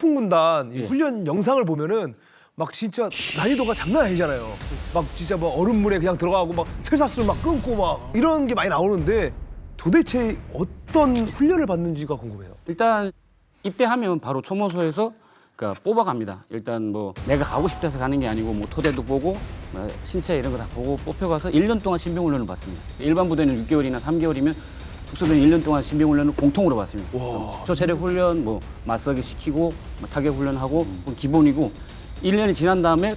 폭풍군단 이 훈련 영상을 보면은 막 진짜 난이도가 장난 아니잖아요. 막 진짜 뭐 얼음물에 그냥 들어가고 막 쇠사슬 막 끊고 막 이런 게 많이 나오는데 도대체 어떤 훈련을 받는지가 궁금해요. 일단 입대하면 바로 초모소에서 그러니까 뽑아갑니다. 일단 뭐 내가 가고 싶어서 가는 게 아니고 뭐 토대도 보고 뭐 신체 이런 거 다 보고 뽑혀가서 1년 동안 신병훈련을 받습니다. 일반 부대는 6개월이나 3개월이면 특수부대는 1년 동안 신병훈련을 공통으로 받습니다. 기초 체력 훈련, 뭐 맞서기 시키고 뭐 타격 훈련하고 기본이고 1년이 지난 다음에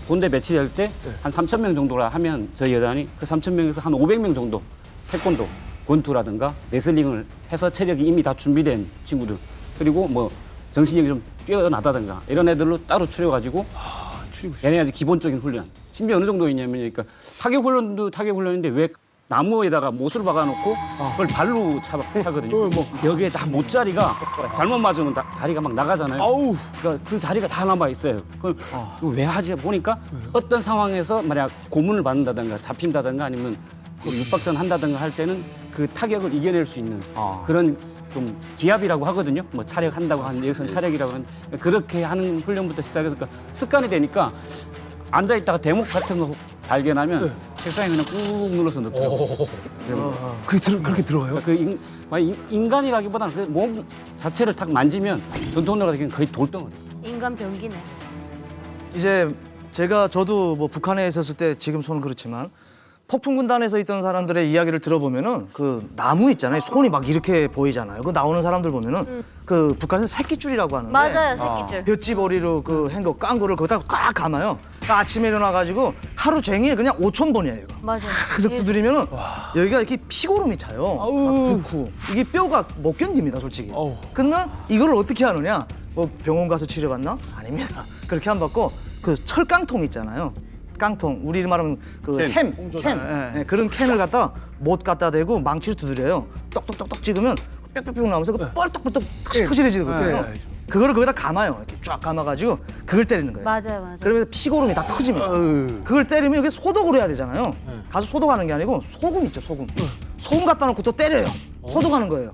본대 배치될 때 한 3,000명 정도라 하면 저희 여단이 그 3,000명에서 한 500명 정도 태권도, 권투라든가 레슬링을 해서 체력이 이미 다 준비된 친구들 그리고 뭐 정신력이 좀 뛰어나다든가 이런 애들로 따로 추려가지고 얘네 아주 기본적인 훈련. 심지어 어느 정도 있냐면 그러니까 타격 훈련도 타격 훈련인데 왜 나무에다가 못을 박아놓고 그걸 발로 차거든요. 여기에 다 못자리가 잘못 맞으면 다리가 막 나가잖아요. 아우. 그러니까 그 자리가 다 남아 있어요. 그럼 이거 왜 하지 보니까 어떤 상황에서 만약 고문을 받는다든가 잡힌다든가 아니면 육박전 한다든가 할 때는 그 타격을 이겨낼 수 있는 그런 좀 기압이라고 하거든요. 뭐 차력한다고 하는 여기서는 차력이라고 하는 그렇게 하는 훈련부터 시작해서 그러니까 습관이 되니까 앉아 있다가 대목 같은 거 발견하면 책상에 그냥 꾹 눌러서 넣더라고요. 그렇게 들어요? 그 인간이라기보다는 그 몸 자체를 탁 만지면 전투훈련 같은 경우는 거의 돌덩어리. 인간 병기네. 이제 저도 뭐 북한에 있었을 때 지금 손은 그렇지만 폭풍군단에서 있던 사람들의 이야기를 들어보면은 그 나무 있잖아요. 손이 막 이렇게 보이잖아요. 그 나오는 사람들 보면은 그 북한에서 새끼줄이라고 하는데 맞아요, 새끼줄. 볏짚어리로 그 한 거 깐 거를 거기다 꽉 감아요. 그러니까 아침에 일어나가지고 하루 종일 그냥 5,000번이에요, 이거. 맞아요. 계속 두드리면은 여기가 이렇게 피고름이 차요. 막 붓고. 이게 뼈가 못 견딥니다, 솔직히. 아우. 근데 이걸 어떻게 하느냐? 뭐 병원 가서 치료받나? 아닙니다. 그렇게 안 받고 그 철깡통 있잖아요. 깡통, 우리 말하면 그 캔. 네, 그런 캔을 갖다 못 갖다 대고 망치로 두드려요. 똑똑똑똑 찍으면 뿅뿅뿅 나오면서 그 뻘떡뻘떡 터지거든요. 그거를 거기다 감아요. 이렇게 쫙 감아가지고 그걸 때리는 거예요. 맞아요. 그러면 피고름이 다 터집니다. 그걸 때리면 여기 소독을 해야 되잖아요. 가서 소독하는 게 아니고 소금 있죠, 소금. 소금 갖다 놓고 또 때려요. 소독하는 거예요.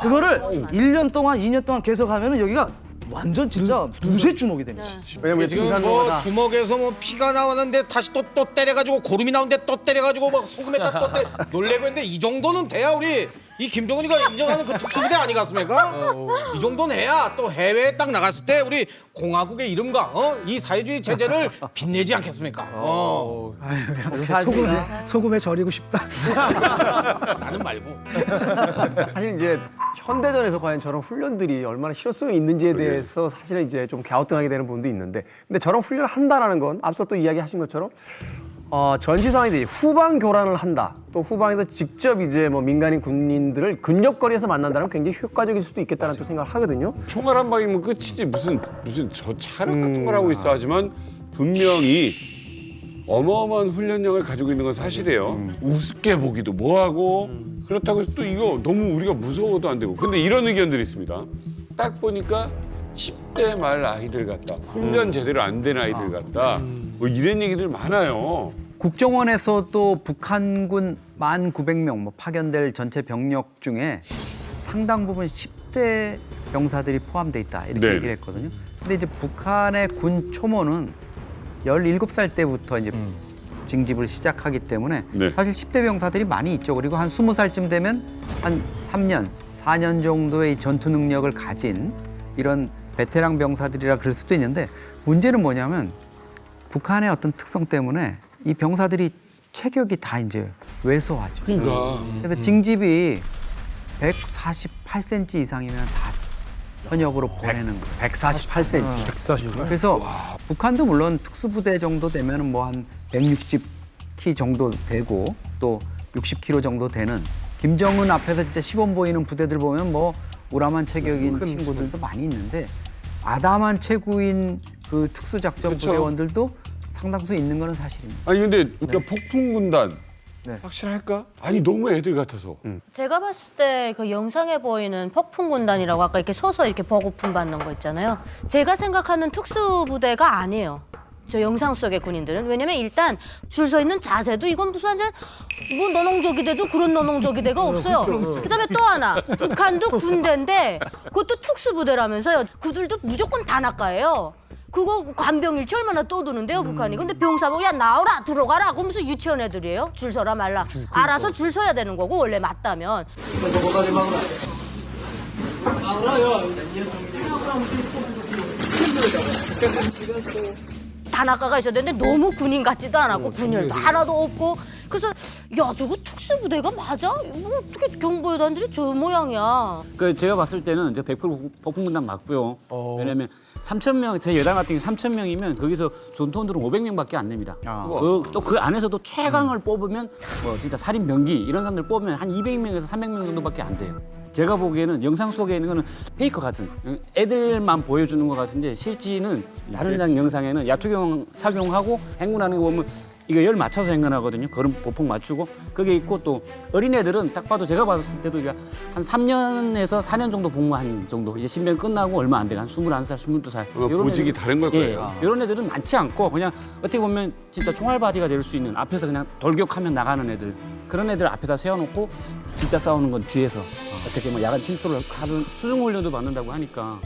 그거를 1년 동안, 2년 동안 계속 하면은 여기가 완전 진짜 무쇠 주먹이 됩니다. 왜냐면 지금 뭐 주먹에서 뭐 피가 나오는데 다시 또 때려가지고 고름이 나오는데 또 때려가지고 막 소금에다 또 때려 놀래고 했는데 이 정도는 돼야 우리 이 김병훈이가 인정하는 그 특수부대 아니겠습니까? 이 정도는 해야 또 해외에 딱 나갔을 때 우리 공화국의 이름과 이 사회주의 체제를 빛내지 않겠습니까? 소금에 절이고 싶다. 나는 말고. 사실 이제 현대전에서 과연 저런 훈련들이 얼마나 실효성이 있는지에 대해서 사실은 이제 좀 갸우뚱하게 되는 부분도 있는데, 근데 저런 훈련을 한다라는 건 앞서 또 이야기하신 것처럼 전시 상황에서 이제 후방 교란을 한다. 또 후방에서 직접 이제 뭐 민간인 군인들을 근접거리에서 만난다면 굉장히 효과적일 수도 있겠다는 또 생각을 하거든요. 총알 한 방이면 끝이지 무슨 저 차력 같은 걸 하고 있어 하지만 분명히 어마어마한 훈련량을 가지고 있는 건 사실이에요. 우습게 보기도 뭐하고 그렇다고 해서 또 이거 너무 우리가 무서워도 안 되고 근데 이런 의견들이 있습니다. 딱 보니까 10대 말 아이들 같다. 훈련 제대로 안 된 아이들 같다. 뭐 이런 얘기들 많아요. 국정원에서도 북한군 1,900명 파견될 전체 병력 중에 상당 부분 10대 병사들이 포함돼 있다 이렇게 네. 얘기를 했거든요. 근데 이제 북한의 군 초모는 17살 때부터 이제 징집을 시작하기 때문에 네. 사실 10대 병사들이 많이 있죠. 그리고 한 20살쯤 되면 한 3년, 4년 정도의 전투 능력을 가진 이런 베테랑 병사들이라 그럴 수도 있는데 문제는 뭐냐면 북한의 어떤 특성 때문에 이 병사들이 체격이 다 이제 왜소하죠. 그러니까 그래서 징집이 148cm 이상이면 다 현역으로 보내는 거예요. 148cm. 140. 그래서 북한도 물론 특수부대 정도 되면 뭐 한 160키 정도 되고 또 60kg 정도 되는 김정은 앞에서 진짜 시범 보이는 부대들 보면 뭐 우람한 체격인 친구들도 많이 있는데 아담한 체구인 그 특수작전 그렇죠. 부대원들도 상당수 있는 거는 사실입니다. 아니 근데 그러니까 폭풍군단 네. 확실할까? 아니 너무 애들 같아서. 제가 봤을 때 그 영상에 보이는 폭풍군단이라고 아까 이렇게 서서 이렇게 보고품 받는 거 있잖아요. 제가 생각하는 특수부대가 아니에요. 저 영상 속의 군인들은. 왜냐면 일단 줄 서 있는 자세도 이건 무슨 완전 뭐 너농족이 돼도 그런 너농족이 돼가 없어요. 그다음에 또 하나, 북한도 군대인데 그것도 특수부대라면서요. 그들도 무조건 단학가예요. 그거 관병일치 얼마나 떠드는데요, 북한이. 근데 병사복 야 나오라 들어가라 그러면서 유치원 애들이에요. 줄 서라 말라. 알아서 줄 서야 되는 거고 원래 맞다면. 단학가가 있어야 되는데 너무 군인 같지도 않았고 군인도 하나도 없고 그래서 야 저거 특수부대가 맞아? 뭐 어떻게 경보여단들이 저 모양이야. 그 제가 봤을 때는 이제 100% 폭풍군단 맞고요. 왜냐면 3,000명, 제 여당 같은 경우 3,000명이면 거기서 전투원들은 500명밖에 안 됩니다. 또 그 안에서도 최강을 뽑으면 뭐 진짜 살인 병기 이런 사람들 뽑으면 한 200명에서 300명 정도밖에 안 돼요. 제가 보기에는 영상 속에 있는 거는 페이커 같은 애들만 보여주는 것 같은데 실제는 다른 장 영상에는 야투경 착용하고 행군하는 거 보면 이거 열 맞춰서 행군하거든요. 걸음 보폭 맞추고 그게 있고 또 어린애들은 딱 봐도 제가 봤을 때도 이게 한 3년에서 4년 정도 복무한 정도 이제 신병 끝나고 얼마 안 돼. 한 21살, 22살. 보직이 다른 걸 거예요. 이런 애들은 많지 않고 그냥 어떻게 보면 진짜 총알바디가 될 수 있는 앞에서 그냥 돌격하면 나가는 애들 그런 애들 앞에다 세워놓고 진짜 싸우는 건 뒤에서 어떻게 뭐 야간 침투를 하든 수중 훈련도 받는다고 하니까